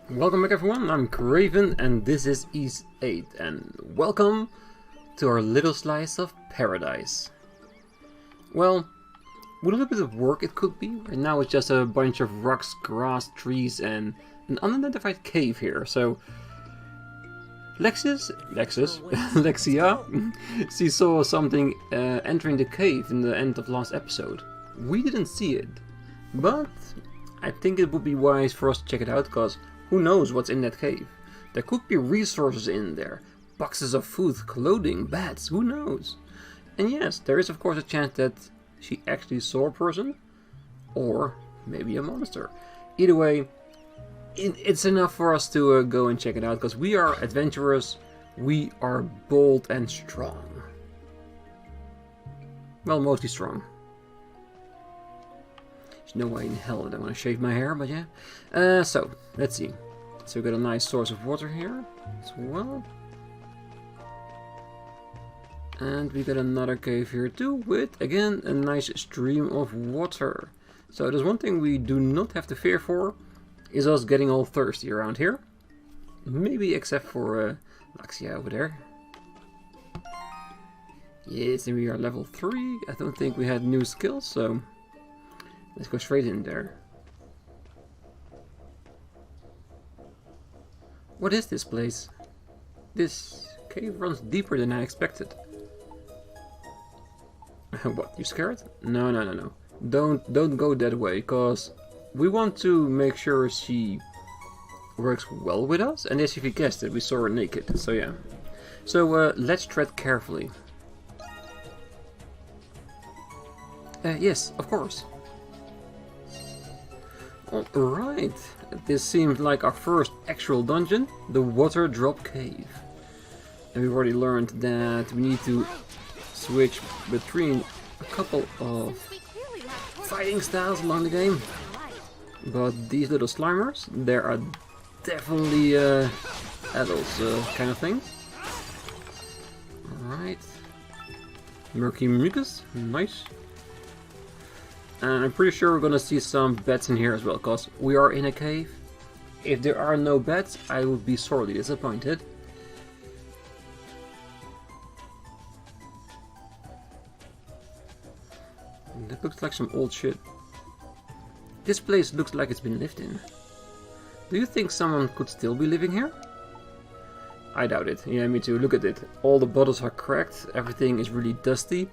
Welcome back everyone, I'm Craven and this is East 8 and welcome to our little slice of paradise. Well, with a little bit of work it could be. Right now it's just a bunch of rocks, grass, trees and an unidentified cave here. So Lexia, she saw something entering the cave in the end of last episode. We didn't see it, but I think it would be wise for us to check it out, because who knows what's in that cave? There could be resources in there. Boxes of food, clothing, bats, who knows? And yes, there is of course a chance that she actually saw a person. Or maybe a monster. Either way, it's enough for us to go and check it out. Because we are adventurous, we are bold and strong. Well, mostly strong. There's no way in hell that I'm gonna shave my hair, but yeah. So, let's see. So we got a nice source of water here as well. And we got another cave here too, with, again, a nice stream of water. So there's one thing we do not have to fear for, is us getting all thirsty around here. Maybe except for Laxia over there. Yes, and we are level 3. I don't think we had new skills, so let's go straight in there. What is this place? This cave runs deeper than I expected. What, you scared? No. Don't go that way, cause we want to make sure she works well with us. And as if you guessed it, we saw her naked, so yeah. So let's tread carefully. Yes, of course. Alright, this seems like our first actual dungeon, the Water Drop Cave. And we've already learned that we need to switch between a couple of fighting styles along the game. But these little slimers, they are definitely adults kind of thing. Alright. Murky mucus, nice. And I'm pretty sure we're gonna see some bats in here as well, because we are in a cave. If there are no bats, I would be sorely disappointed. That looks like some old shit. This place looks like it's been lived in. Do you think someone could still be living here? I doubt it. Yeah, me too. Look at it. All the bottles are cracked. Everything is really dusty.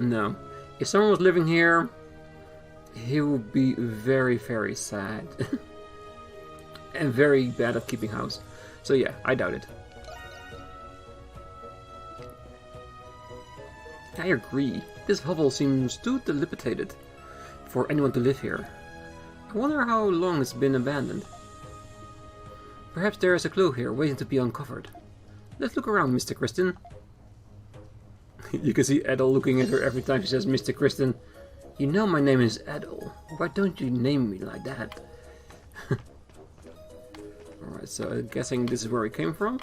No. If someone was living here, he would be very, very sad. And very bad at keeping house. So yeah, I doubt it. I agree. This hovel seems too dilapidated for anyone to live here. I wonder how long it's been abandoned. Perhaps there is a clue here waiting to be uncovered. Let's look around, Mr. Kristen. You can see Adol looking at her every time she says Mr. Kristen. You know my name is Adol. Why don't you name me like that? Alright, so I'm guessing this is where he came from.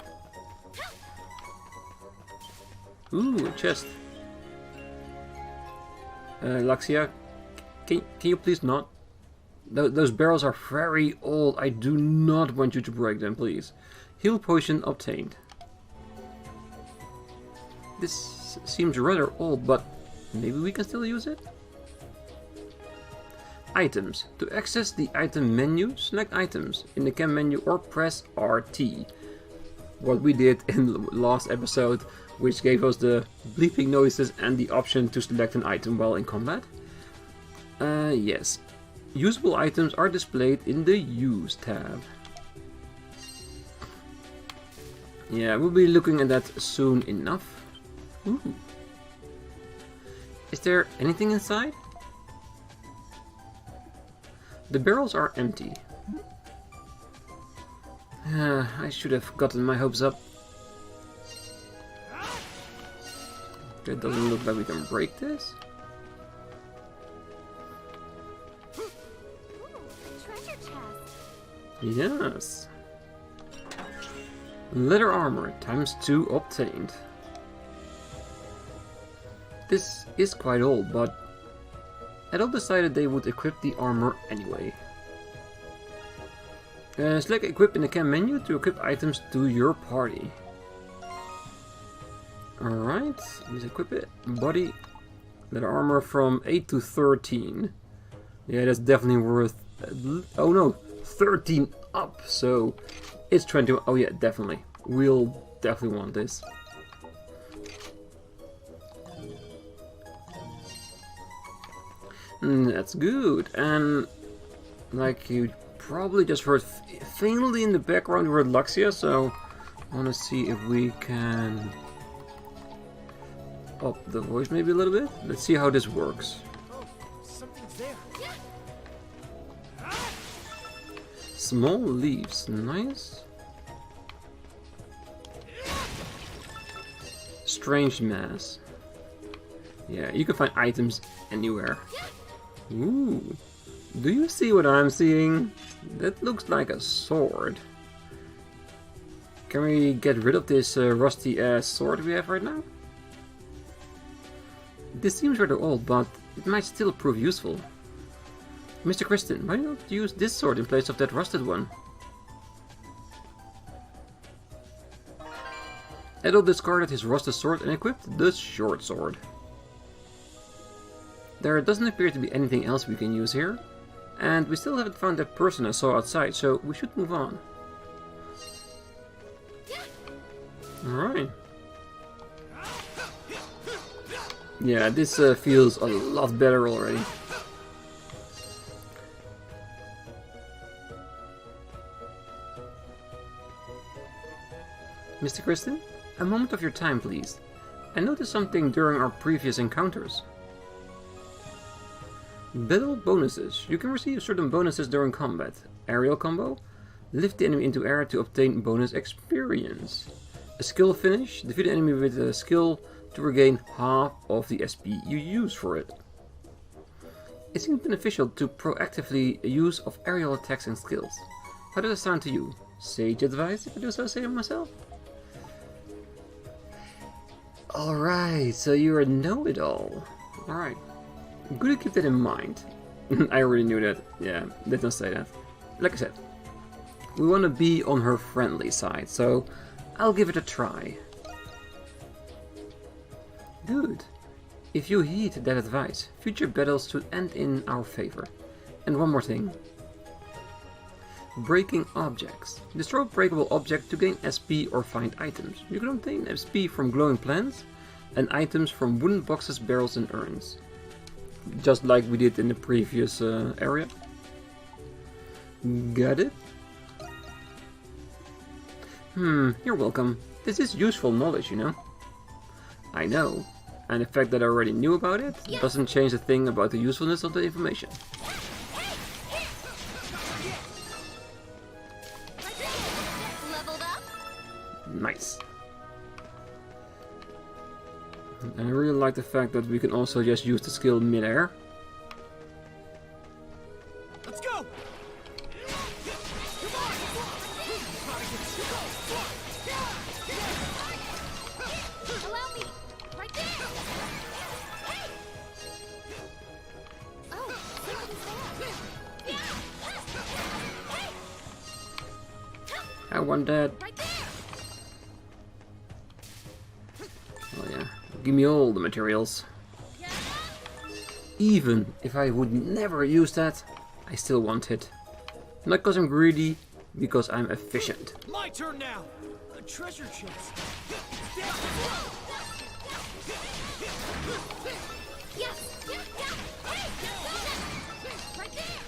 Ooh, a chest. Laxia, can you please not? Those barrels are very old. I do not want you to break them, please. Heal potion obtained. This seems rather old, but maybe we can still use it? Items. To access the item menu, select items in the cam menu or press RT. What we did in the last episode, which gave us the bleeping noises and the option to select an item while in combat. Yes. Usable items are displayed in the Use tab. Yeah, we'll be looking at that soon enough. Ooh. Is there anything inside? The barrels are empty. I should have gotten my hopes up. It doesn't look like we can break this. Treasure chest. Yes. Leather armor ×2 obtained. This is quite old, but Adol decided they would equip the armor anyway. Select equip in the camp menu to equip items to your party. Alright, let's equip it. Body, leather armor from 8 to 13. Yeah, that's definitely worth... oh no, 13 up, so it's 20. Oh yeah, definitely. We'll definitely want this. That's good. And like you probably just heard faintly in the background, we heard Laxia, so I want to see if we can up the voice maybe a little bit. Let's see how this works. Oh, something's there. Small leaves, nice. Strange mass. Yeah, you can find items anywhere. Ooh, do you see what I'm seeing? That looks like a sword. Can we get rid of this rusty ass sword we have right now? This seems rather old, but it might still prove useful. Mr. Kristen, why not use this sword in place of that rusted one? Adol discarded his rusted sword and equipped the short sword. There doesn't appear to be anything else we can use here, and we still haven't found that person I saw outside, so we should move on. Alright. Yeah, this feels a lot better already. Mr. Kristen, a moment of your time, please. I noticed something during our previous encounters. Battle bonuses. You can receive certain bonuses during combat. Aerial combo. Lift the enemy into air to obtain bonus experience. A skill finish. Defeat the enemy with a skill to regain half of the SP you use for it. It seems beneficial to proactively use of aerial attacks and skills. How does it sound to you? Sage advice, if I do so say myself? Alright, so you're a know-it-all. Alright. Good to keep that in mind. I already knew that. Yeah, let's not say that. Like I said, we want to be on her friendly side, so I'll give it a try. Good. If you heed that advice, future battles should end in our favor. And one more thing. Breaking objects. Destroy a breakable object to gain SP or find items. You can obtain SP from glowing plants and items from wooden boxes, barrels and urns. Just like we did in the previous area. Got it? You're welcome. This is useful knowledge, you know. I know. And the fact that I already knew about it doesn't change a thing about the usefulness of the information. Nice. And I really like the fact that we can also just use the skill mid-air. Let's go. Allow me! Right there! Hey! Oh, somebody's there! I want that. Right there! Oh yeah. Give me all the materials. Even if I would never use that, I still want it. Not because I'm greedy, because I'm efficient. My turn now. A treasure chest. Yes! Right there!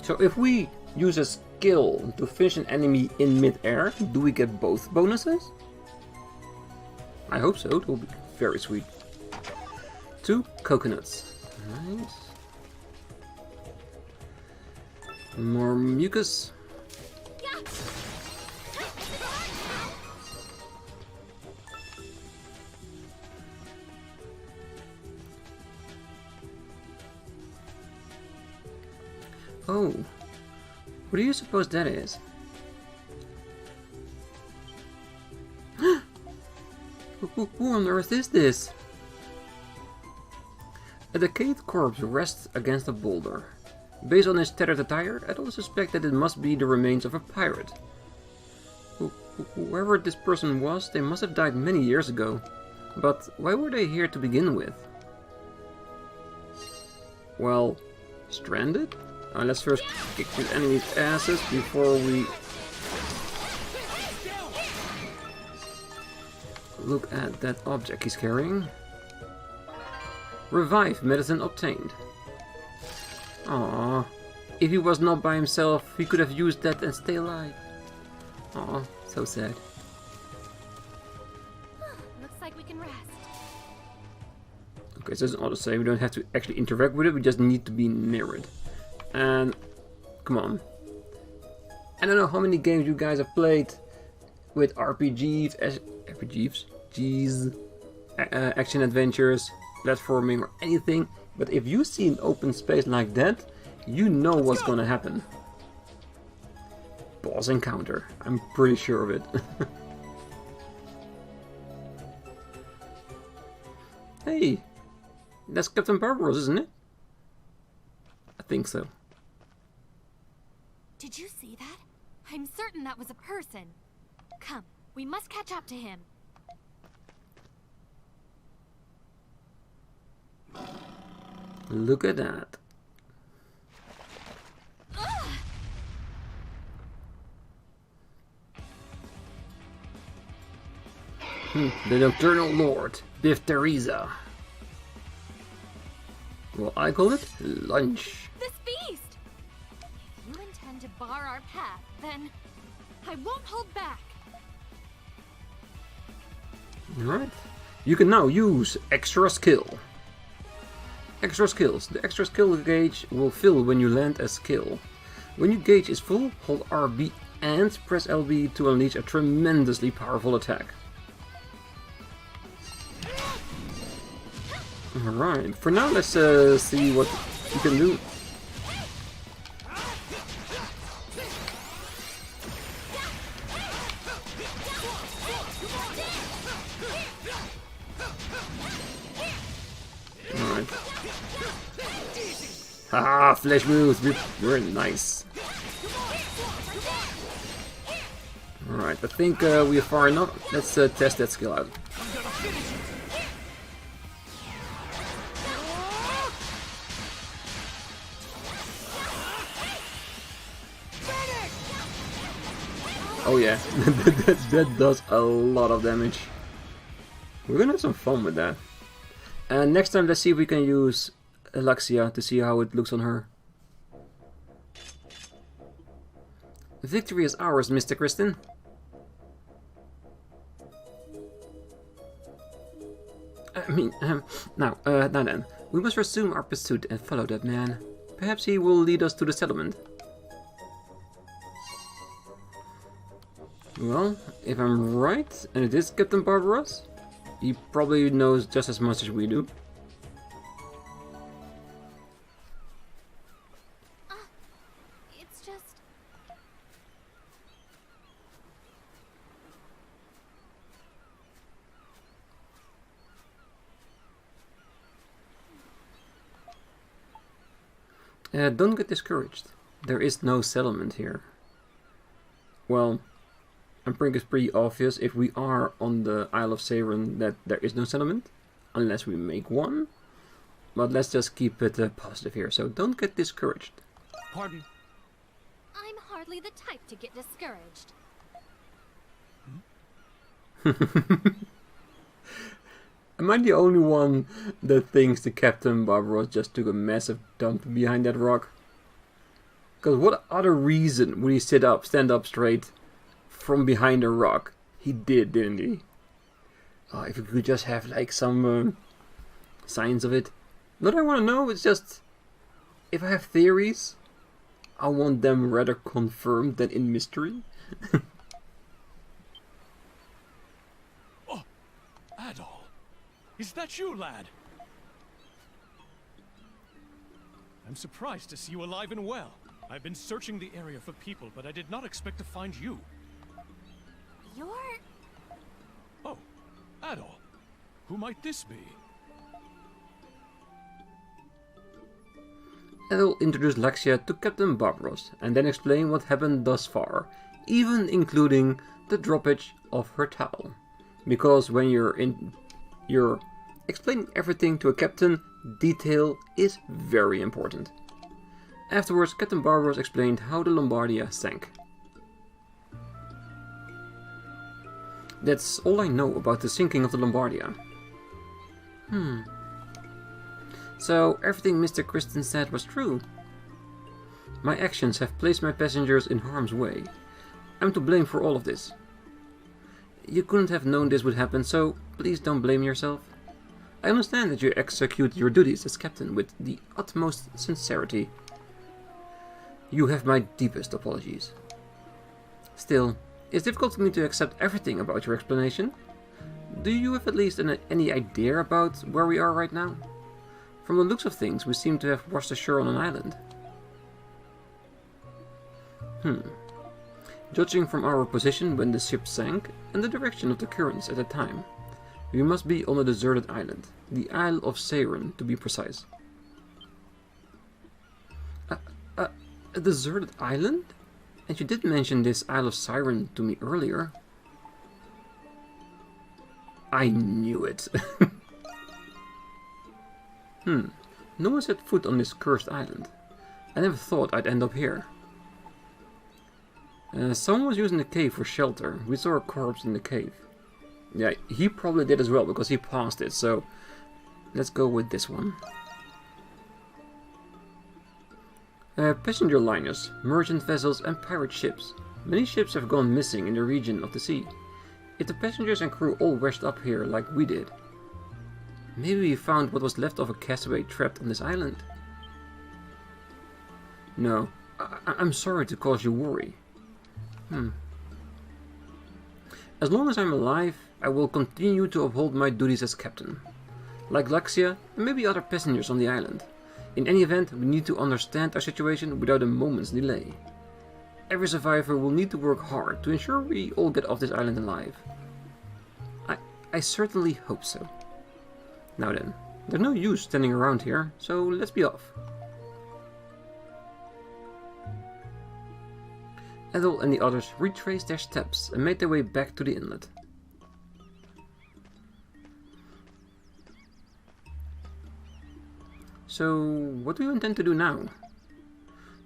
So if we use a skill to finish an enemy in mid-air, do we get both bonuses? I hope so, it will be very sweet. 2 coconuts. Nice. More mucus. Oh, what do you suppose that is? Who on earth is this? A decayed corpse rests against a boulder. Based on his tattered attire, Adol suspects that it must be the remains of a pirate. Whoever this person was, they must have died many years ago. But why were they here to begin with? Well, stranded? Let's first kick the enemy's asses before we look at that object he's carrying. Revive medicine obtained. Aww. If he was not by himself, he could have used that and stay alive. Aww, so sad. Looks like we can rest. Okay, so it's an auto-save. We don't have to actually interact with it, we just need to be near it. And come on. I don't know how many games you guys have played with RPGs, action adventures, platforming or anything, but if you see an open space like that, you know what's gonna happen. Boss encounter. I'm pretty sure of it. Hey, that's Captain Barbaros, isn't it? I think so. Did you see that? I'm certain that was a person. Come, we must catch up to him. Look at that. The Nocturnal Lord, Diphtheria. Well, I call it lunch. This beast! If you intend to bar our path, then I won't hold back. Alright. You can now use extra skill. Extra skills. The extra skill gauge will fill when you land a skill. When your gauge is full, hold RB and press LB to unleash a tremendously powerful attack. Alright, for now let's see what you can do. Alright. Haha, flesh moves, we're nice. Alright, I think we are far enough. Let's test that skill out. Oh yeah, that does a lot of damage. We're gonna have some fun with that. And next time let's see if we can use Laxia to see how it looks on her. Victory is ours, Mr. Kristen. Now then, we must resume our pursuit and follow that man. Perhaps he will lead us to the settlement. Well, if I'm right, and it is Captain Barbaros, he probably knows just as much as we do. It's just... Don't get discouraged. There is no settlement here. Well, I think it's pretty obvious if we are on the Isle of Seiren that there is no settlement, unless we make one. But let's just keep it positive here, so don't get discouraged. Pardon? I'm hardly the type to get discouraged. Am I the only one that thinks the Captain Barbaros just took a massive dump behind that rock? Because what other reason would he stand up straight from behind a rock? He did, didn't he? Oh, if we could just have like some signs of it. Not I want to know, it's just... If I have theories, I want them rather confirmed than in mystery. Oh, Adol. Is that you, lad? I'm surprised to see you alive and well. I've been searching the area for people, but I did not expect to find you. You're... Oh, Adol. Who might this be? Adol introduced Laxia to Captain Barbaros and then explained what happened thus far, even including the droppage of her towel. Because when you're explaining everything to a captain, detail is very important. Afterwards, Captain Barbaros explained how the Lombardia sank. That's all I know about the sinking of the Lombardia. So everything Mr. Kristen said was true. My actions have placed my passengers in harm's way. I'm to blame for all of this. You couldn't have known this would happen, so please don't blame yourself. I understand that you execute your duties as captain with the utmost sincerity. You have my deepest apologies. Still, it's difficult for me to accept everything about your explanation. Do you have at least any idea about where we are right now? From the looks of things, we seem to have washed ashore on an island. Judging from our position when the ship sank, and the direction of the currents at the time, we must be on a deserted island, the Isle of Seiren to be precise. A deserted island? And you did mention this Isle of Seiren to me earlier. I knew it. No one set foot on this cursed island. I never thought I'd end up here. Someone was using the cave for shelter. We saw a corpse in the cave. Yeah, he probably did as well because he passed it, so let's go with this one. Passenger liners, merchant vessels and pirate ships. Many ships have gone missing in the region of the sea. If the passengers and crew all washed up here like we did, maybe we found what was left of a castaway trapped on this island. No, I'm sorry to cause you worry. As long as I'm alive, I will continue to uphold my duties as captain. Like Laxia and maybe other passengers on the island. In any event, we need to understand our situation without a moment's delay. Every survivor will need to work hard to ensure we all get off this island alive. I certainly hope so. Now then, there's no use standing around here, so let's be off. Adol and the others retraced their steps and made their way back to the inlet. So, what do you intend to do now?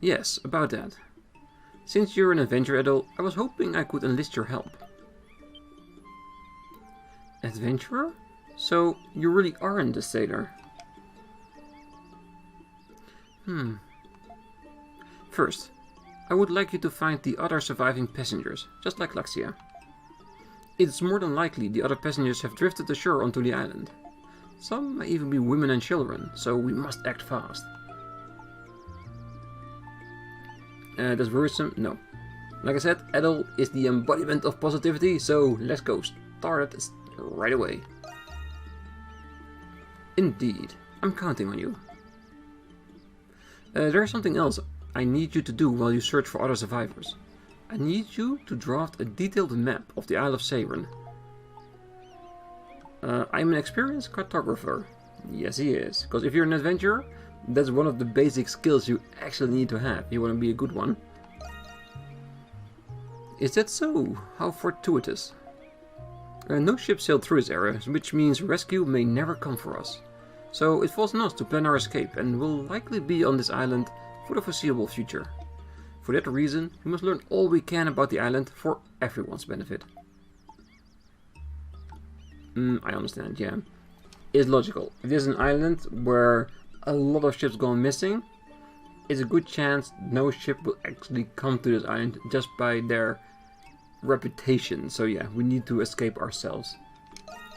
Yes, about that. Since you're an adventurer, Adol, I was hoping I could enlist your help. Adventurer? So, you really aren't a sailor? First, I would like you to find the other surviving passengers, just like Laxia. It's more than likely the other passengers have drifted ashore onto the island. Some may even be women and children, so we must act fast. That's worrisome? No. Like I said, Adol is the embodiment of positivity, so let's go start it right away. Indeed, I'm counting on you. There's something else I need you to do while you search for other survivors. I need you to draft a detailed map of the Isle of Seiren. I'm an experienced cartographer. Yes, he is. Because if you're an adventurer, that's one of the basic skills you actually need to have. You want to be a good one. Is that so? How fortuitous. No ship sailed through this area, which means rescue may never come for us. So it falls on us to plan our escape, and we'll likely be on this island for the foreseeable future. For that reason, we must learn all we can about the island for everyone's benefit. I understand, yeah. It's logical. If there's an island where a lot of ships gone missing, it's a good chance no ship will actually come to this island just by their reputation. So yeah, we need to escape ourselves.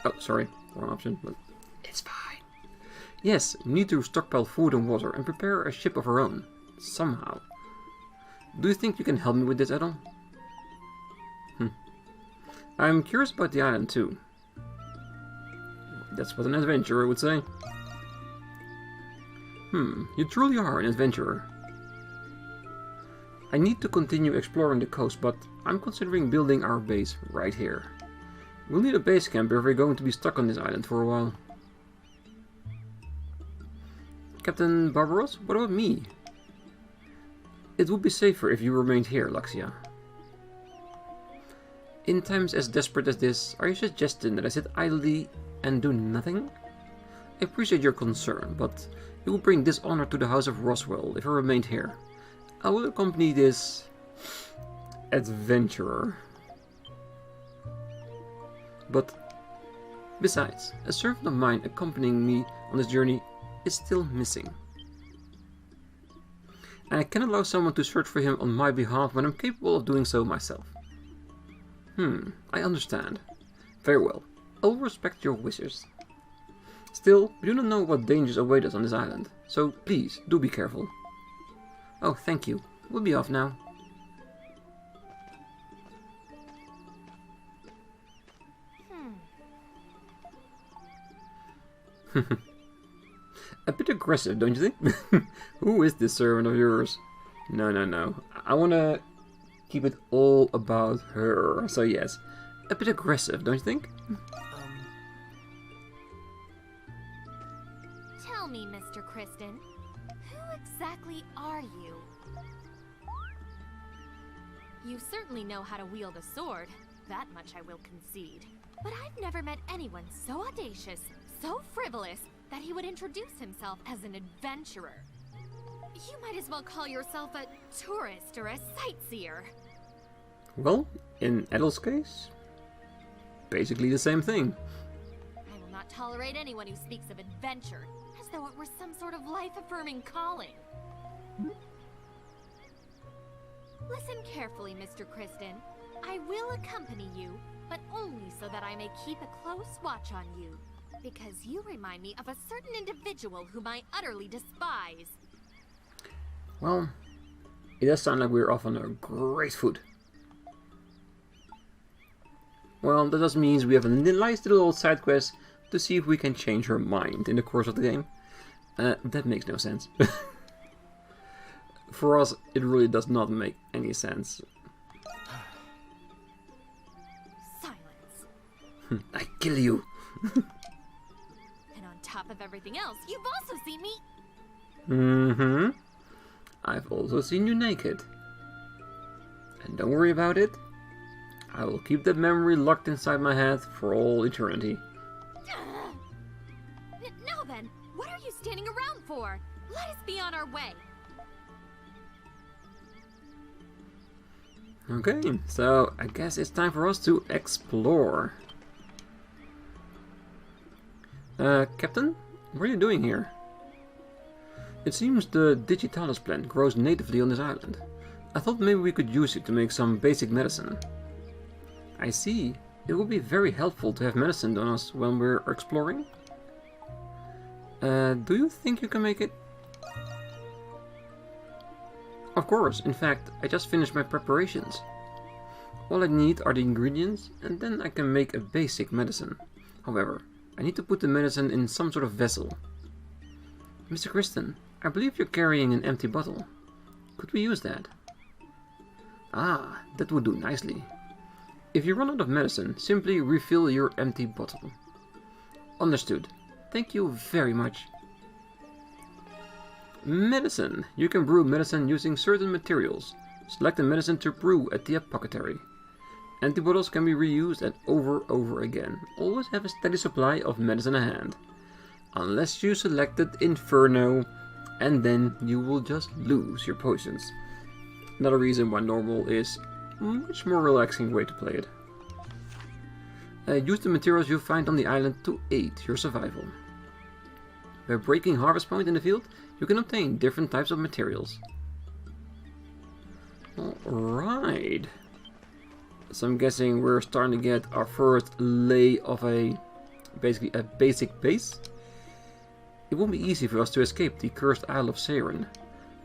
Oh, sorry, wrong option, but it's fine. Yes, we need to stockpile food and water and prepare a ship of our own. Somehow. Do you think you can help me with this, Adol? I'm curious about the island too. That's what an adventurer would say. You truly are an adventurer. I need to continue exploring the coast, but I'm considering building our base right here. We'll need a base camp if we're going to be stuck on this island for a while. Captain Barbaros, what about me? It would be safer if you remained here, Laxia. In times as desperate as this, are you suggesting that I sit idly and do nothing? I appreciate your concern, but it would bring dishonor to the House of Roswell if I remained here. I will accompany this adventurer. But besides, a servant of mine accompanying me on this journey is still missing. And I cannot allow someone to search for him on my behalf when I'm capable of doing so myself. I understand. Very well. I will respect your wishes. Still, we do not know what dangers await us on this island, so please, do be careful. Oh, thank you. We'll be off now. A bit aggressive, don't you think? Who is this servant of yours? No. I wanna keep it all about her. So yes, a bit aggressive, don't you think? Tell me, Mr. Kristen, who exactly are you? You certainly know how to wield a sword. That much I will concede. But I've never met anyone so audacious, so frivolous, that he would introduce himself as an adventurer. You might as well call yourself a tourist or a sightseer. Well, in Adol's case, basically the same thing. I will not tolerate anyone who speaks of adventure, as though it were some sort of life-affirming calling. Listen carefully, Mr. Kristen. I will accompany you, but only so that I may keep a close watch on you. Because you remind me of a certain individual whom I utterly despise. Well, it does sound like we're off on a great foot. Well, that just means we have a nice little side quest to see if we can change her mind in the course of the game. That makes no sense. For us, it really does not make any sense. Silence. I kill you. And on top of everything else, you've also seen me... Mm-hmm. I've also seen you naked. And don't worry about it. I will keep that memory locked inside my head for all eternity. Now then, what are you standing around for? Let us be on our way. Okay, so I guess it's time for us to explore. Captain, what are you doing here? It seems the digitalis plant grows natively on this island. I thought maybe we could use it to make some basic medicine. I see. It would be very helpful to have medicine on us when we're exploring. Do you think you can make it? Of course, in fact, I just finished my preparations. All I need are the ingredients, and then I can make a basic medicine. However, I need to put the medicine in some sort of vessel. Mr. Kristen, I believe you're carrying an empty bottle. Could we use that? Ah, that would do nicely. If you run out of medicine, simply refill your empty bottle. Understood. Thank you very much. Medicine. You can brew medicine using certain materials. Select the medicine to brew at the apothecary. Empty bottles can be reused and over again. Always have a steady supply of medicine at hand. Unless you selected Inferno, and then you will just lose your potions. Another reason why normal is a much more relaxing way to play it. Use the materials you find on the island to aid your survival. By breaking Harvest Point in the field, you can obtain different types of materials. Alright. So I'm guessing we're starting to get our first lay of basically a basic base. It won't be easy for us to escape the cursed Isle of Seiren,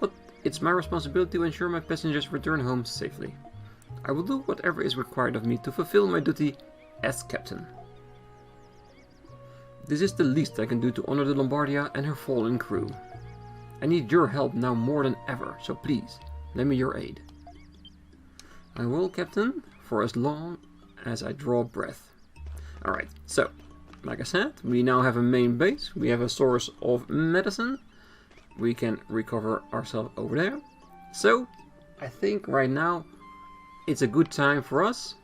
but it's my responsibility to ensure my passengers return home safely. I will do whatever is required of me to fulfill my duty as captain. This is the least I can do to honor the Lombardia and her fallen crew. I need your help now more than ever, so please, lend me your aid. I will, Captain, for as long as I draw breath. Alright, so, like I said, we now have a main base, we have a source of medicine, we can recover ourselves over there. So, I think right now it's a good time for us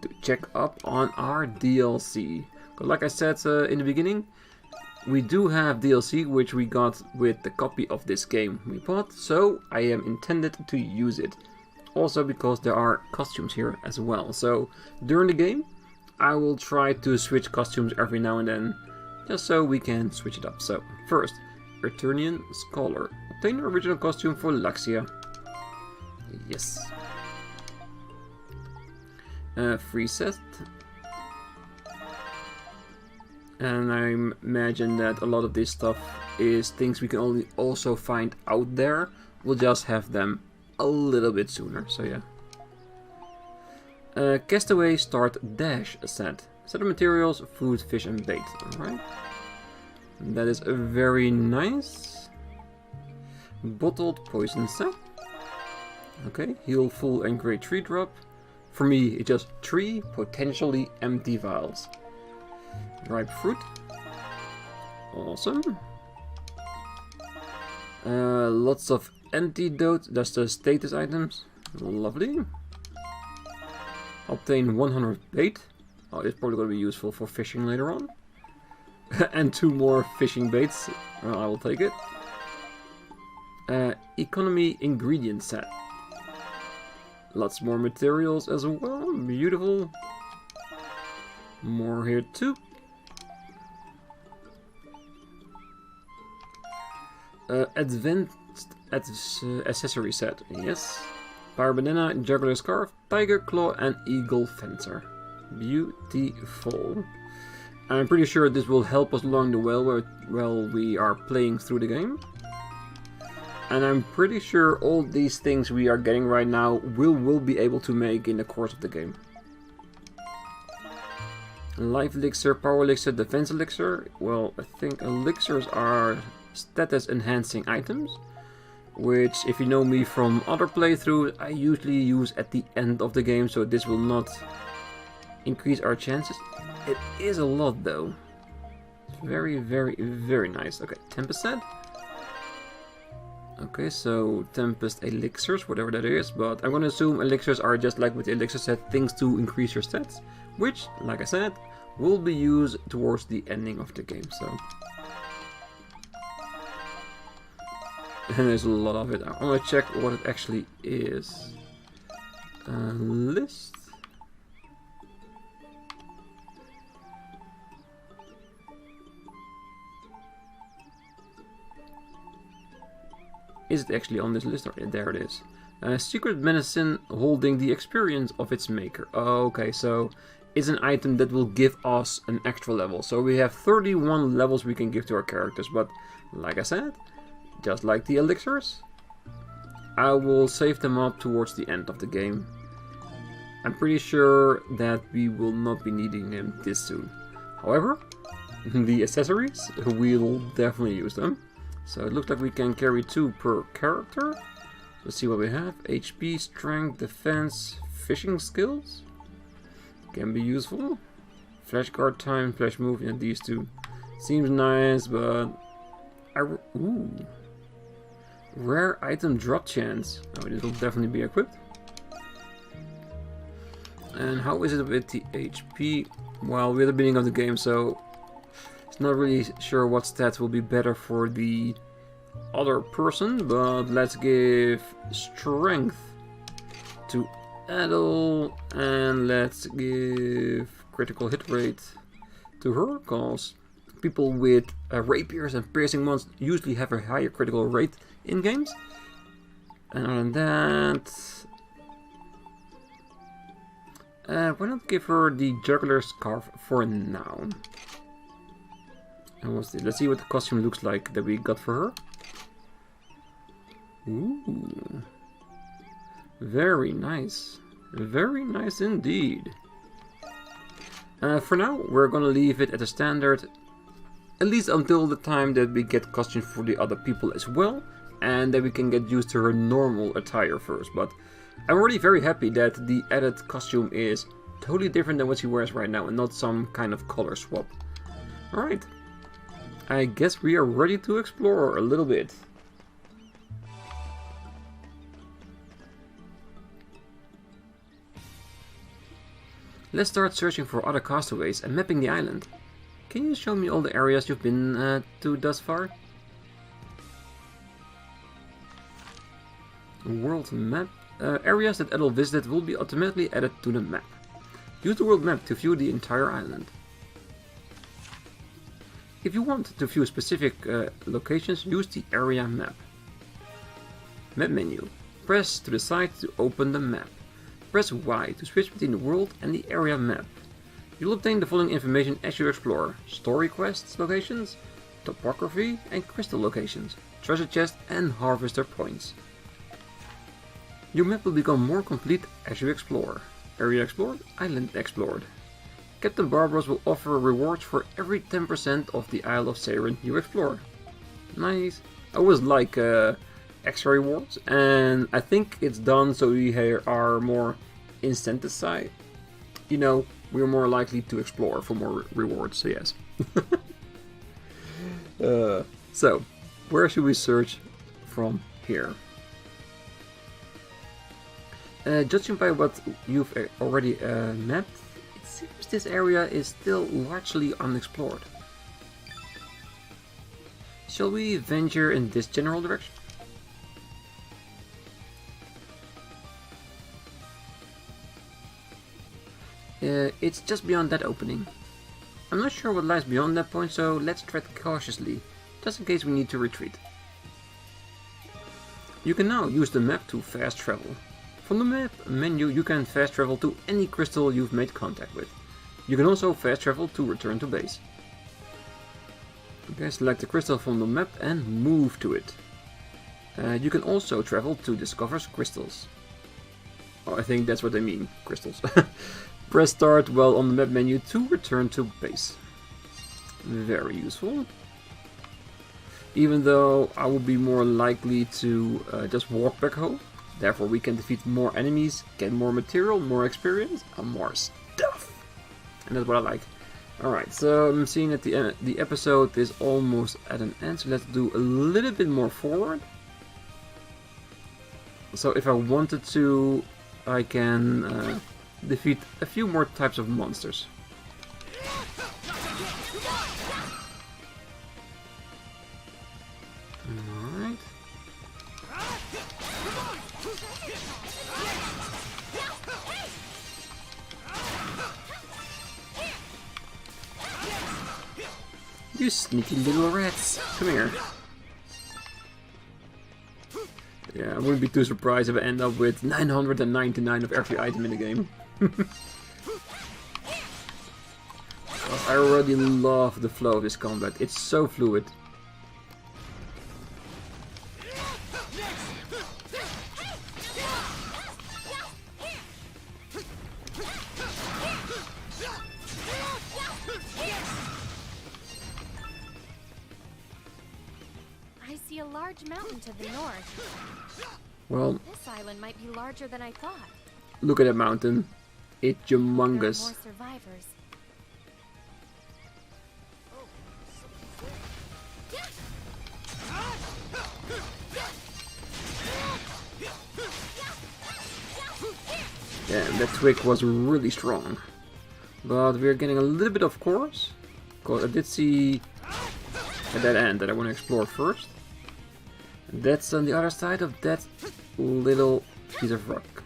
to check up on our DLC. But like I said in the beginning, we do have DLC which we got with the copy of this game we bought, so I am intended to use it. Also because there are costumes here as well, so during the game I will try to switch costumes every now and then, just so we can switch it up. So first, Eternian Scholar. Obtain the original costume for Laxia. Yes. Free set. And I imagine that a lot of this stuff is things we can only also find out there. We'll just have them a little bit sooner, so yeah. Castaway Start Dash set. Set of materials, food, fish and bait. Alright. That is very nice. Bottled Poison set. Okay, heal full and great tree drop. For me, it's just 3 potentially empty vials. Ripe fruit. Awesome. Lots of antidote. That's the status items. Lovely. Obtain 100 bait. Oh, it's probably going to be useful for fishing later on. And 2 more fishing baits. Well, I will take it. Economy ingredient set. Lots more materials as well. Beautiful. More here too. Advanced accessory set. Yes. Power banana, juggler scarf, tiger claw and eagle fencer. Beautiful. I'm pretty sure this will help us along the way while we are playing through the game. And I'm pretty sure all these things we are getting right now will be able to make in the course of the game. Life elixir, power elixir, defense elixir. Well, I think elixirs are status enhancing items, which if you know me from other playthroughs, I usually use at the end of the game, so this will not increase our chances. It is a lot though. Very, very, very nice. Okay, Tempest set. Okay, so Tempest Elixirs, whatever that is, but I'm gonna assume elixirs are just like with the elixir set, things to increase your stats, which, like I said, will be used towards the ending of the game, so. And there's a lot of it. I'm gonna check what it actually is. List. Is it actually on this list? Or there it is. Secret medicine holding the experience of its maker. Okay, so it's an item that will give us an extra level. So we have 31 levels we can give to our characters. But like I said, just like the elixirs, I will save them up towards the end of the game. I'm pretty sure that we will not be needing them this soon. However, the accessories, we'll definitely use them. So it looks like we can carry 2 per character. Let's see what we have. HP, strength, defense, fishing skills. Can be useful. Flash guard time, flash move, and these 2. Seems nice, but... Ooh. Rare item drop chance. Oh, this will definitely be equipped. And how is it with the HP? Well, we're at the beginning of the game, so... Not really sure what stats will be better for the other person, but let's give strength to Adol and let's give critical hit rate to her, because people with rapiers and piercing ones usually have a higher critical rate in games. And other than that, why not give her the juggler scarf for now? And let's see what the costume looks like that we got for her. Ooh. Very nice. Very nice indeed. For now, we're gonna leave it at a standard. At least until the time that we get costumes for the other people as well. And that we can get used to her normal attire first. But I'm already very happy that the added costume is totally different than what she wears right now. And not some kind of color swap. Alright. I guess we are ready to explore a little bit. Let's start searching for other castaways and mapping the island. Can you show me all the areas you've been to thus far? World map. Areas that Adol visited will be automatically added to the map. Use the world map to view the entire island. If you want to view specific locations, use the area map. Map menu. Press to the side to open the map. Press Y to switch between the world and the area map. You'll obtain the following information as you explore: story quests locations, topography and crystal locations, treasure chests and harvester points. Your map will become more complete as you explore. Area explored, island explored. Captain Barbaros will offer rewards for every 10% of the Isle of Seiren you explore. Nice. I always like extra rewards, and I think it's done so we are more incentivized. You know, we're more likely to explore for more rewards, so yes. So, where should we search from here? Judging by what you've already mapped, it seems this area is still largely unexplored. Shall we venture in this general direction? It's just beyond that opening. I'm not sure what lies beyond that point, so let's tread cautiously, just in case we need to retreat. You can now use the map to fast travel. From the map menu you can fast travel to any crystal you've made contact with. You can also fast travel to return to base. Okay, select the crystal from the map and move to it. You can also travel to discover crystals. Oh, I think that's what they mean, crystals. Press start while on the map menu to return to base. Very useful. Even though I would be more likely to just walk back home. Therefore we can defeat more enemies, get more material, more experience, and more stuff. And that's what I like. Alright, so I'm seeing that the episode is almost at an end, so let's do a little bit more forward. So if I wanted to, I can defeat a few more types of monsters. Alright. You sneaky little rats! Come here. Yeah, I wouldn't be too surprised if I end up with 999 of every item in the game. I already love the flow of this combat. It's so fluid. I see a large mountain to the north. Well, This island might be larger than I thought. look at that mountain. It's humongous. There are more survivors. Yeah, that twig was really strong. But we're getting a little bit of course. Because I did see a dead end that I want to explore first. And that's on the other side of that little piece of rock.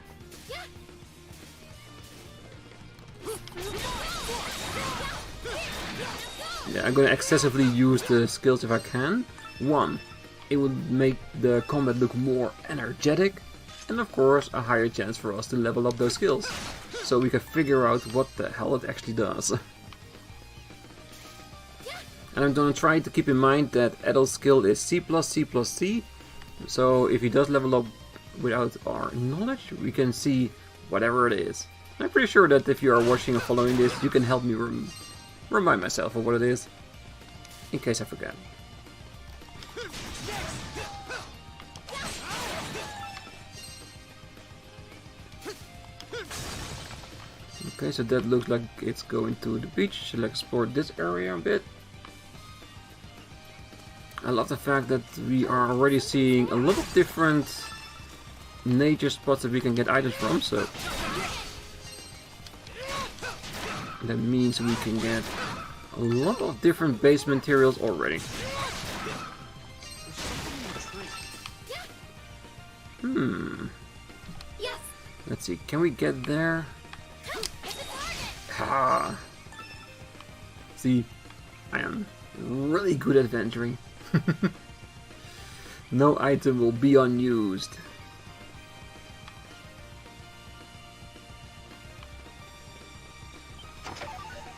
Yeah, I'm gonna excessively use the skills if I can. One, it would make the combat look more energetic. And of course, a higher chance for us to level up those skills. So we can figure out what the hell it actually does. And I'm gonna try to keep in mind that Adol's skill is C plus C plus C. So if he does level up without our knowledge, we can see whatever it is. I'm pretty sure that if you are watching or following this, you can help me remind myself of what it is. In case I forget. Okay, so that looks like it's going to the beach. So let's explore this area a bit. I love the fact that we are already seeing a lot of different nature spots that we can get items from, so... That means we can get a lot of different base materials already. Let's see, can we get there? Ah. See, I am really good at venturing. No item will be unused.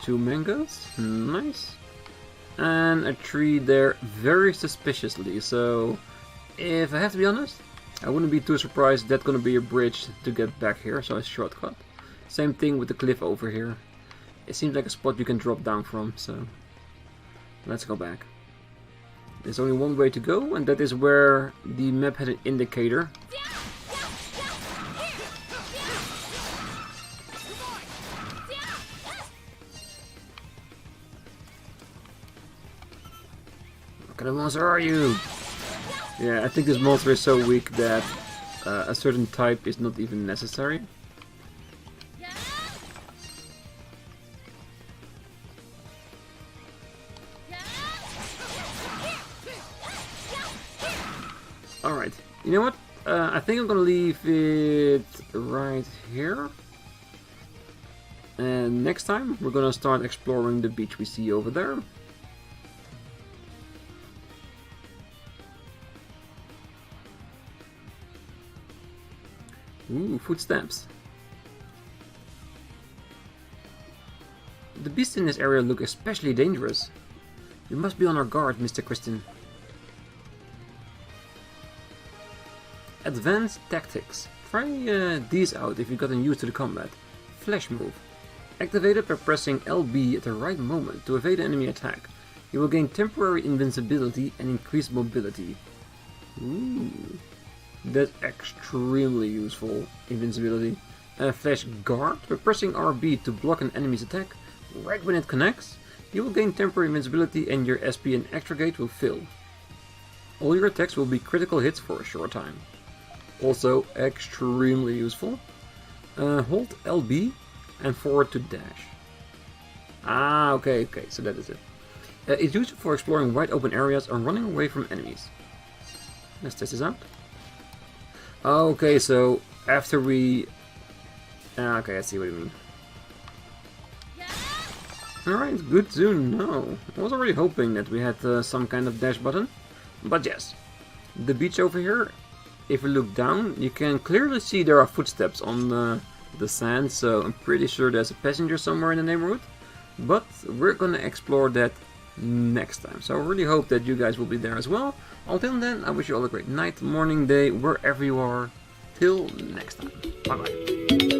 Two mangoes, nice. And a tree there very suspiciously, so if I have to be honest, I wouldn't be too surprised that's gonna be a bridge to get back here, so a shortcut. Same thing with the cliff over here. It seems like a spot you can drop down from, so let's go back. There's only one way to go, and that is where the map had an indicator. What kind of monster are you? Yeah, I think this monster is so weak that a certain type is not even necessary. Alright, you know what? I think I'm gonna leave it right here. And next time we're gonna start exploring the beach we see over there. Ooh, footsteps. The beasts in this area look especially dangerous. You must be on our guard, Mr. Kristen. Advanced tactics. Try these out if you've gotten used to the combat. Flash move. Activated by pressing LB at the right moment to evade an enemy attack. You will gain temporary invincibility and increased mobility. Ooh. That's extremely useful, invincibility. Flash guard. By pressing RB to block an enemy's attack, right when it connects, you will gain temporary invincibility and your SP and extra gate will fill. All your attacks will be critical hits for a short time. Also extremely useful. Hold LB and forward to dash. Ah, okay, so that is it. It's useful for exploring wide open areas or running away from enemies. Let's test this out. Okay, so after we... okay, I see what you mean. Alright, good to know. I was already hoping that we had some kind of dash button. But yes, the beach over here, if you look down, you can clearly see there are footsteps on the sand, so I'm pretty sure there's a passenger somewhere in the neighborhood. But we're gonna explore that next time, so I really hope that you guys will be there as well. Until then, I wish you all a great night, morning, day, wherever you are. Till next time. Bye bye.